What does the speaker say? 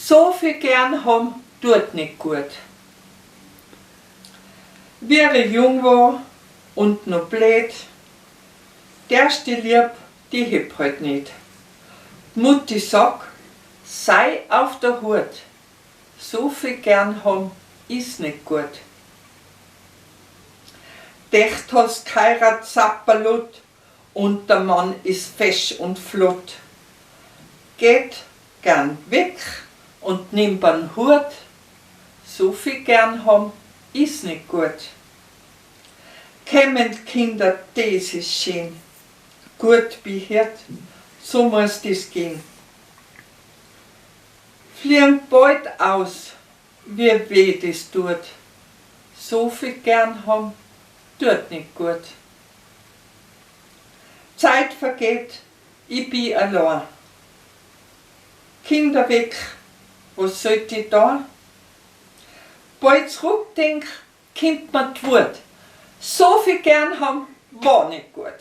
So viel gern haben, tut nicht gut. Wie ich jung war und noch blöd, der erste Lieb, die heb halt nicht. Die Mutti sagt, sei auf der Hut, so viel gern haben, ist nicht gut. Dächt hast geheirat Zapperlut und der Mann ist fesch und flott. Geht gern weg und nimmt einen Hut, so viel gern haben, ist nicht gut. Kämen Kinder, das ist schön, gut behirt, so muss das gehen. Fliegen bald aus, wie weh das tut, so viel gern haben, tut nicht gut. Zeit vergeht, ich bin allein. Kinder weg, was sollt ich da? Bald zurückdenk, kommt mir die Wut. So viel gern haben, war nicht gut.